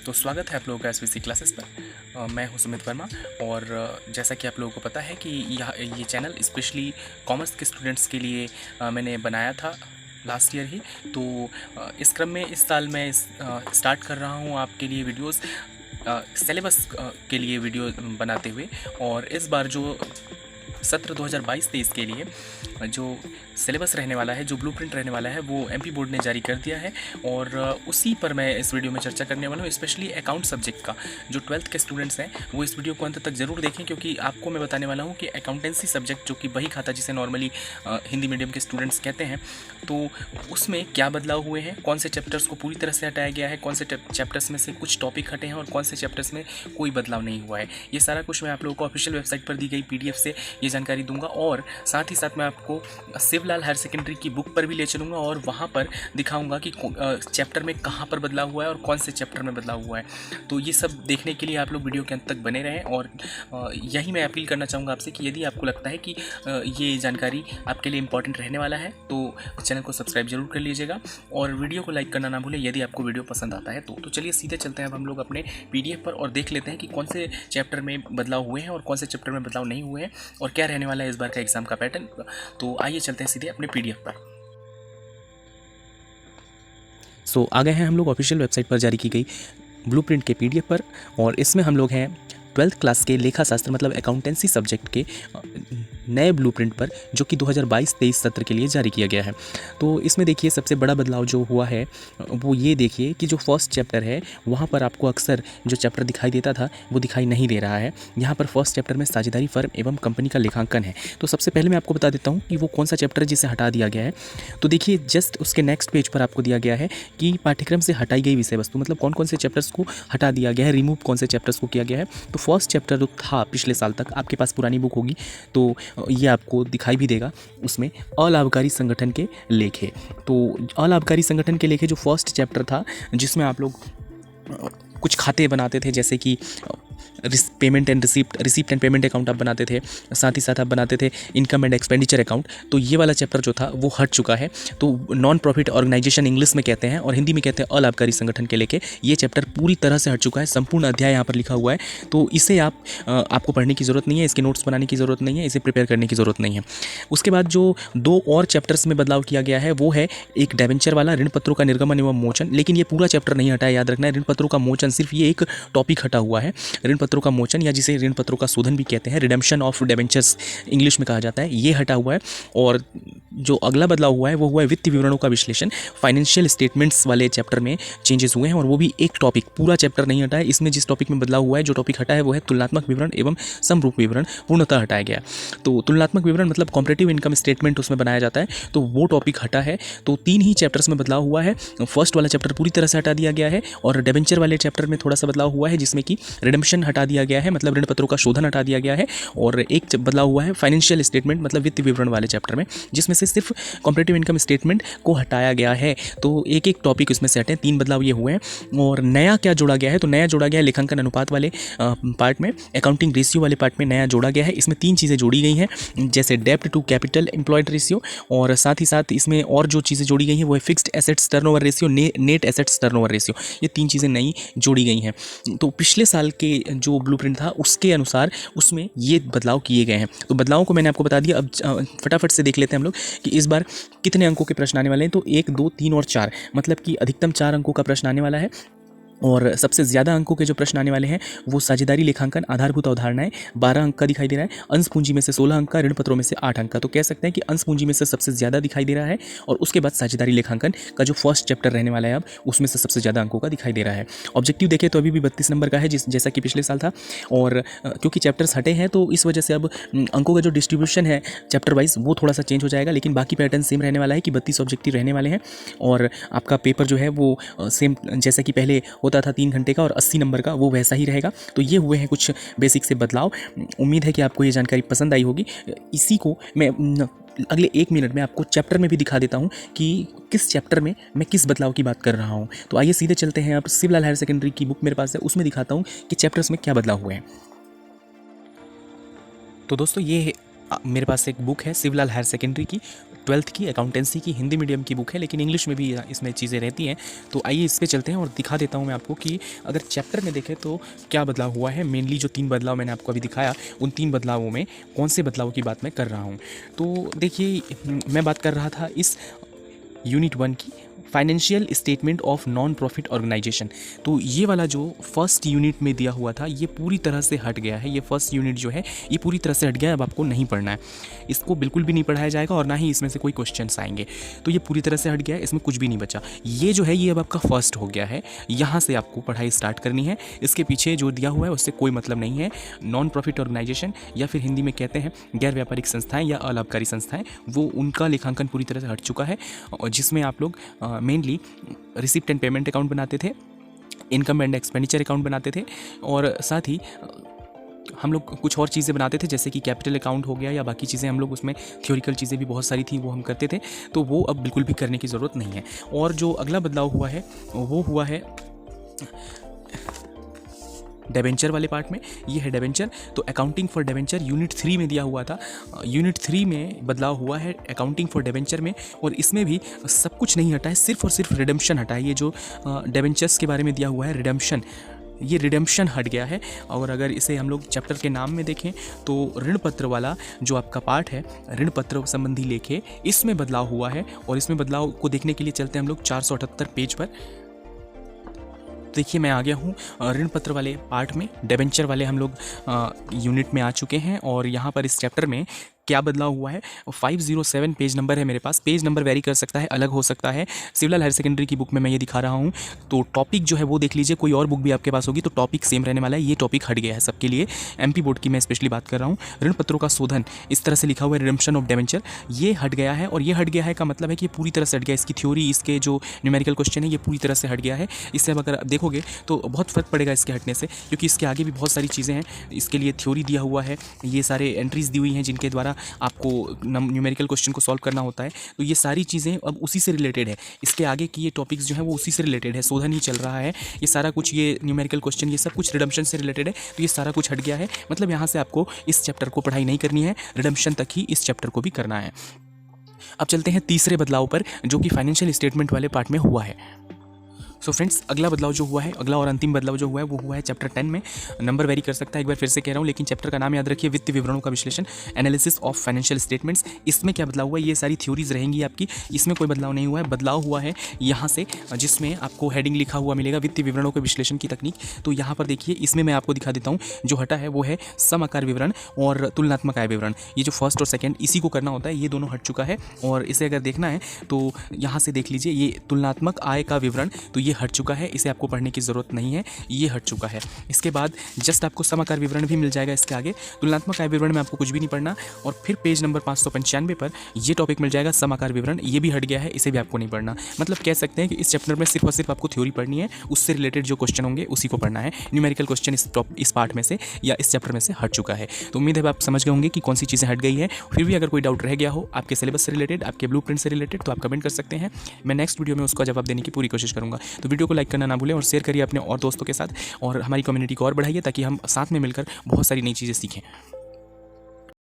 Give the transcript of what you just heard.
तो स्वागत है आप लोगों का एसवीसी क्लासेस पर। मैं हूं सुमित वर्मा और जैसा कि आप लोगों को पता है कि ये चैनल स्पेशली कॉमर्स के स्टूडेंट्स के लिए मैंने बनाया था लास्ट ईयर ही। तो इस क्रम में इस साल मैं स्टार्ट कर रहा हूं आपके लिए वीडियोस सिलेबस के लिए वीडियो बनाते हुए। और इस बार जो सत्र 2022-23 के लिए जो सिलेबस रहने वाला है, जो ब्लूप्रिंट रहने वाला है, वो एमपी बोर्ड ने जारी कर दिया है और उसी पर मैं इस वीडियो में चर्चा करने वाला हूँ। स्पेशली अकाउंट सब्जेक्ट का जो 12th के स्टूडेंट्स हैं वो इस वीडियो को अंत तक ज़रूर देखें, क्योंकि आपको मैं बताने वाला हूँ कि अकाउंटेंसी सब्जेक्ट जो कि बही खाता जिसे नॉर्मली हिंदी मीडियम के स्टूडेंट्स कहते हैं, तो उसमें क्या बदलाव हुए हैं, कौन से चैप्टर्स को पूरी तरह से हटाया गया है, कौन से चैप्टर्स में से कुछ टॉपिक हटे हैं और कौन से चैप्टर्स में कोई बदलाव नहीं हुआ है। ये सारा कुछ मैं आप लोगों को ऑफिशियल वेबसाइट पर दी गई PDF से ये जानकारी दूंगा। और साथ ही साथ मैं आपको शिवलाल हायर सेकेंडरी की बुक पर भी ले चलूँगा और वहाँ पर दिखाऊंगा कि चैप्टर में कहाँ पर बदलाव हुआ है और कौन से चैप्टर में बदलाव हुआ है। तो ये सब देखने के लिए आप लोग वीडियो के अंत तक बने रहें। और यही मैं अपील करना चाहूँगा आपसे कि यदि आपको लगता है कि ये जानकारी आपके लिए इंपॉर्टेंट रहने वाला है तो चैनल को सब्सक्राइब जरूर कर लीजिएगा और वीडियो को लाइक करना ना भूलें यदि आपको वीडियो पसंद आता है तो चलिए सीधे चलते हैं अब हम लोग अपने PDF पर और देख लेते हैं कि कौन से चैप्टर में बदलाव हुए हैं और कौन से चैप्टर में बदलाव नहीं हुए हैं और क्या रहने वाला है इस बार का एग्जाम का पैटर्न। तो आइए चलते हैं सीधे अपने PDF पर। आ गए हैं हम लोग ऑफिशियल वेबसाइट पर जारी की गई ब्लूप्रिंट के PDF पर और इसमें हम लोग हैं 12th क्लास के लेखा शास्त्र मतलब अकाउंटेंसी सब्जेक्ट के नए ब्लूप्रिंट पर, जो कि 2022-23 सत्र के लिए जारी किया गया है। तो इसमें देखिए सबसे बड़ा बदलाव जो हुआ है वो ये देखिए कि जो फर्स्ट चैप्टर है वहाँ पर आपको अक्सर जो चैप्टर दिखाई देता था वो दिखाई नहीं दे रहा है। यहाँ पर फर्स्ट चैप्टर में साझेदारी फर्म एवं कंपनी का लेखांकन है। तो सबसे पहले मैं आपको बता देता हूँ कि वो कौन सा चैप्टर है जिसे हटा दिया गया है। तो देखिए जस्ट उसके नेक्स्ट पेज पर आपको दिया गया है कि पाठ्यक्रम से हटाई गई विषय वस्तु, मतलब कौन कौन से चैप्टर्स को हटा दिया गया है, रिमूव कौन से चैप्टर्स को किया गया है। तो फर्स्ट चैप्टर जो था पिछले साल तक, आपके पास पुरानी बुक होगी तो ये आपको दिखाई भी देगा, उसमें अलाभकारी संगठन के लेखे। तो अलाभकारी संगठन के लेखे जो फर्स्ट चैप्टर था जिसमें आप लोग कुछ खाते बनाते थे, जैसे कि payment and receipt and payment account आप बनाते थे, साथ ही साथ आप बनाते थे इनकम एंड एक्सपेंडिचर अकाउंट। तो ये वाला चैप्टर जो था वो हट चुका है। तो नॉन प्रॉफिट ऑर्गेनाइजेशन इंग्लिश में कहते हैं और हिंदी में कहते हैं अलाभकारी संगठन के लेके, ये चैप्टर पूरी तरह से हट चुका है। संपूर्ण अध्याय यहाँ पर लिखा हुआ है। तो इसे आपको पढ़ने की ज़रूरत नहीं है, इसके नोट्स बनाने की ज़रूरत नहीं है, इसे प्रिपेयर करने की ज़रूरत नहीं है। उसके बाद जो दो और चैप्टर्स में बदलाव किया गया है वो है एक डिबेंचर वाला, ऋण पत्रों का निर्गमन एवं मोचन। लेकिन ये पूरा चैप्टर नहीं हटा है, याद रखना है। ऋण पत्रों का मोचन सिर्फ ये एक टॉपिक हटा हुआ है। ऋण पत्रों का मोचन या जिसे ऋण पत्रों का शोधन भी कहते हैं, रिडेम्पशन ऑफ डिबेंचर्स इंग्लिश में कहा जाता है, ये हटा हुआ है। और जो अगला बदलाव हुआ है वो हुआ है वित्तीय विवरणों का विश्लेषण। फाइनेंशियल स्टेटमेंट्स वाले चैप्टर में चेंजेस हुए हैं और वो भी एक टॉपिक, पूरा चैप्टर नहीं हटा है। इसमें जिस टॉपिक में बदलाव हुआ है, जो टॉपिक हटा है वो है तुलनात्मक विवरण एवं समरूप विवरण, पूर्णतः हटाया गया। तो तुलनात्मक विवरण मतलब कॉम्परेटिव इनकम स्टेटमेंट उसमें बनाया जाता है, तो वो टॉपिक हटा है। तो 3 ही चैप्टर्स में बदलाव हुआ है। फर्स्ट वाला चैप्टर पूरी तरह से हटा दिया गया है और डिबेंचर वाले चैप्टर में थोड़ा सा बदलाव हुआ है, जिसमें कि रिडेम्पशन हटा दिया गया है, मतलब ऋण पत्रों का शोधन हटा दिया गया है। और एक बदलाव हुआ है फाइनेंशियल स्टेटमेंट मतलब वित्तीय विवरण वाले चैप्टर में, जिसमें से सिर्फ कॉम्परेटिव इनकम स्टेटमेंट को हटाया गया है। तो एक एक टॉपिक उसमें से हटे, 3 बदलाव ये हुए हैं। और नया क्या जोड़ा गया है, तो नया जोड़ा गया है लेखांकन अनुपात वाले पार्ट में, अकाउंटिंग रेशियो वाले पार्ट में नया जोड़ा गया है। इसमें 3 चीज़ें जोड़ी गई हैं, जैसे डेब्ट टू कैपिटल एम्प्लॉयड रेशियो, और साथ ही साथ इसमें और जो चीज़ें जोड़ी गई हैं वो है fixed assets turnover ratio, net assets turnover ratio. ये 3 चीज़ें नई जोड़ी गई हैं। तो पिछले साल के जो ब्लूप्रिंट था उसके अनुसार उसमें ये बदलाव किए गए हैं। तो बदलावों को मैंने आपको बता दिया। अब फटाफट से देख लेते हैं हम लोग कि इस बार कितने अंकों के प्रश्न आने वाले हैं। तो 1, 2, 3 और 4, मतलब कि अधिकतम 4 अंकों का प्रश्न आने वाला है। और सबसे ज़्यादा अंकों के जो प्रश्न आने वाले हैं वो साझेदारी लेखांकन आधारभूत अवधारणाएं, 12 अंक का दिखाई दे रहा है। अंश पूंजी में से 16 अंक का, ऋण पत्रों में से 8 अंक का। तो कह सकते हैं कि अंश पूंजी में से सबसे ज़्यादा दिखाई दे रहा है और उसके बाद साझेदारी लेखांकन का जो फर्स्ट चैप्टर रहने वाला है अब उसमें से सबसे ज़्यादा अंकों का दिखाई दे रहा है। ऑब्जेक्टिव देखें तो अभी भी 32 नंबर का है, जैसा कि पिछले साल था। और क्योंकि चैप्टर्स हटे हैं तो इस वजह से अब अंकों का जो डिस्ट्रीब्यूशन है चैप्टर वाइज वो थोड़ा सा चेंज हो जाएगा, लेकिन बाकी पैटर्न सेम रहने वाला है कि 32 ऑब्जेक्टिव रहने वाले हैं। और आपका पेपर जो है वो सेम जैसा कि पहले होता था 3 घंटे का और 80 नंबर का, वो वैसा ही रहेगा। तो ये हुए हैं कुछ बेसिक से बदलाव। उम्मीद है कि आपको ये जानकारी पसंद आई होगी। इसी को मैं अगले 1 मिनट में आपको चैप्टर में भी दिखा देता हूँ कि किस चैप्टर में मैं किस बदलाव की बात कर रहा हूँ। तो आइए सीधे चलते हैं। अब शिवलाल हायर सेकेंडरी की बुक मेरे पास है, उसमें दिखाता हूँ कि चैप्टर्स में क्या बदलाव हुए हैं। तो दोस्तों ये मेरे पास एक बुक है शिवलाल हायर सेकेंडरी की, ट्वेल्थ की अकाउंटेंसी की हिंदी मीडियम की बुक है, लेकिन इंग्लिश में भी इसमें चीज़ें रहती हैं। तो आइए इस पे चलते हैं और दिखा देता हूँ मैं आपको कि अगर चैप्टर में देखें तो क्या बदलाव हुआ है। मेनली जो 3 बदलाव मैंने आपको अभी दिखाया, उन 3 बदलावों में कौन से बदलावों की बात मैं कर रहा हूँ। तो देखिए, मैं बात कर रहा था इस यूनिट 1 की, financial statement of non profit organisation. तो ये वाला जो फर्स्ट यूनिट में दिया हुआ था, ये पूरी तरह से हट गया है। ये फर्स्ट यूनिट जो है ये पूरी तरह से हट गया है। अब आपको नहीं पढ़ना है, इसको बिल्कुल भी नहीं पढ़ाया जाएगा और ना ही इसमें से कोई क्वेश्चंस आएंगे। तो ये पूरी तरह से हट गया है, इसमें कुछ भी नहीं बचा। ये जो है ये अब आपका फर्स्ट हो गया है, यहाँ से आपको पढ़ाई स्टार्ट करनी है। इसके पीछे जो दिया हुआ है उससे कोई मतलब नहीं है। नॉन प्रॉफिट ऑर्गेनाइजेशन या फिर हिंदी में कहते हैं गैर व्यापारिक संस्थाएं या अलाभकारी संस्थाएं, वो उनका लेखांकन पूरी तरह से हट चुका है, और जिसमें आप लोग mainly receipt and payment account बनाते थे, इनकम एंड एक्सपेंडिचर अकाउंट बनाते थे, और साथ ही हम लोग कुछ और चीज़ें बनाते थे जैसे कि कैपिटल अकाउंट हो गया या बाकी चीज़ें। हम लोग उसमें थ्योरिकल चीज़ें भी बहुत सारी थी, वो हम करते थे। तो वो अब बिल्कुल भी करने की ज़रूरत नहीं है। और जो अगला बदलाव हुआ है वो हुआ है डिबेंचर वाले पार्ट में। ये है डिबेंचर। तो अकाउंटिंग फॉर डिबेंचर यूनिट 3 में दिया हुआ था। यूनिट 3 में बदलाव हुआ है अकाउंटिंग फॉर डिबेंचर में, और इसमें भी सब कुछ नहीं हटा है, सिर्फ और सिर्फ रिडेम्पशन हटा है। ये जो डिबेंचर्स के बारे में दिया हुआ है रिडेम्पशन, ये रिडेम्पशन हट गया है। और अगर इसे हम लोग चैप्टर के नाम में देखें तो ऋण पत्र वाला जो आपका पार्ट है, ऋण पत्र संबंधी लेखे, इसमें बदलाव हुआ है। और इसमें बदलाव को देखने के लिए चलते हैं हम लोग 478 पेज पर। देखिए, मैं आ गया हूँ ऋण पत्र वाले पार्ट में। डिबेंचर वाले हम लोग यूनिट में आ चुके हैं, और यहाँ पर इस चैप्टर में क्या बदलाव हुआ है। 507 पेज नंबर है मेरे पास। पेज नंबर वेरी कर सकता है, अलग हो सकता है। सिविल हायर सेकेंडरी की बुक में मैं ये दिखा रहा हूँ। तो टॉपिक जो है वो देख लीजिए, कोई और बुक भी आपके पास होगी तो टॉपिक सेम रहने वाला है। ये टॉपिक हट गया है सबके लिए, एमपी बोर्ड की मैं स्पेशली बात कर रहा हूँ। ऋण पत्रों का शोधन, इस तरह से लिखा हुआ है रिडेम्पशन ऑफ डिबेंचर, ये हट गया है। और ये हट गया है का मतलब है कि पूरी तरह से हट गया। इसकी थ्योरी, इसके जो न्यूमेरिकल क्वेश्चन है, ये पूरी तरह से हट गया है। इससे अब अगर देखोगे तो बहुत फर्क पड़ेगा इसके हटने से, क्योंकि इसके आगे भी बहुत सारी चीज़ें हैं। इसके लिए थ्योरी दिया हुआ है, ये सारे एंट्रीज दी हुई हैं जिनके द्वारा आपको न्यूमेरिकल क्वेश्चन को सॉल्व करना होता है। तो ये सारी चीज़ें अब उसी से रिलेटेड है। इसके आगे की ये टॉपिक्स जो है वो उसी से रिलेटेड है। शोधन ही चल रहा है, ये सारा कुछ, ये न्यूमेरिकल क्वेश्चन, ये सब कुछ रिडेम्पशन से रिलेटेड है। तो ये सारा कुछ हट गया है। मतलब यहाँ से आपको इस चैप्टर को पढ़ाई नहीं करनी है, रिडेम्पशन तक ही इस चैप्टर को भी करना है। अब चलते हैं तीसरे बदलाव पर, जो कि फाइनेंशियल स्टेटमेंट वाले पार्ट में हुआ है। सो फ्रेंड्स, अगला बदलाव जो हुआ है, अगला और अंतिम बदलाव जो हुआ है वो हुआ है चैप्टर 10 में। नंबर वेरी कर सकता है, एक बार फिर से कह रहा हूँ, लेकिन चैप्टर का नाम याद रखिए, वित्तीय विवरणों का विश्लेषण, एनालिसिस ऑफ फाइनेंशियल स्टेटमेंट्स। इसमें क्या बदलाव हुआ है, ये सारी थ्योरीज रहेंगी आपकी, इसमें कोई बदलाव नहीं हुआ है। बदलाव हुआ है यहाँ से, जिसमें आपको हेडिंग लिखा हुआ मिलेगा वित्तीय विवरणों के विश्लेषण की तकनीक। तो यहाँ पर देखिए, इसमें मैं आपको दिखा देता हूँ। जो हटा है वो है सम आकार विवरण और तुलनात्मक आय विवरण। ये जो फर्स्ट और सेकेंड इसी को करना होता है, ये दोनों हट चुका है। और इसे अगर देखना है तो यहाँ से देख लीजिए, ये तुलनात्मक आय का विवरण, तो ये हट चुका है, इसे आपको पढ़ने की ज़रूरत नहीं है, ये हट चुका है। इसके बाद जस्ट आपको समाकार विवरण भी मिल जाएगा इसके आगे। तुलनात्मक आय विवरण में आपको कुछ भी नहीं पढ़ना। और फिर पेज नंबर 595 पर ये टॉपिक मिल जाएगा समाकार विवरण, ये भी हट गया है, इसे भी आपको नहीं पढ़ना। मतलब कह सकते हैं कि इस चैप्टर में सिर्फ और सिर्फ आपको थ्योरी पढ़नी है, उससे रिलेटेड जो क्वेश्चन होंगे उसी को पढ़ना है। न्यूमेरिकल क्वेश्चन इस पार्ट में से या इस चैप्टर में से हट चुका है। तो उम्मीद है आप समझ गए होंगे कि कौन सी चीज़ें हट गई है। फिर भी अगर कोई डाउट रह गया हो आपके सिलेबस से रिलेटेड, आपके ब्लूप्रिंट से रिलेटेड, तो आप कमेंट कर सकते हैं। मैं नेक्स्ट वीडियो में उसका जवाब देने की पूरी कोशिश करूँगा। तो वीडियो को लाइक करना ना भूलें और शेयर करिए अपने और दोस्तों के साथ, और हमारी कम्युनिटी को और बढ़ाइए ताकि हम साथ में मिलकर बहुत सारी नई चीज़ें सीखें।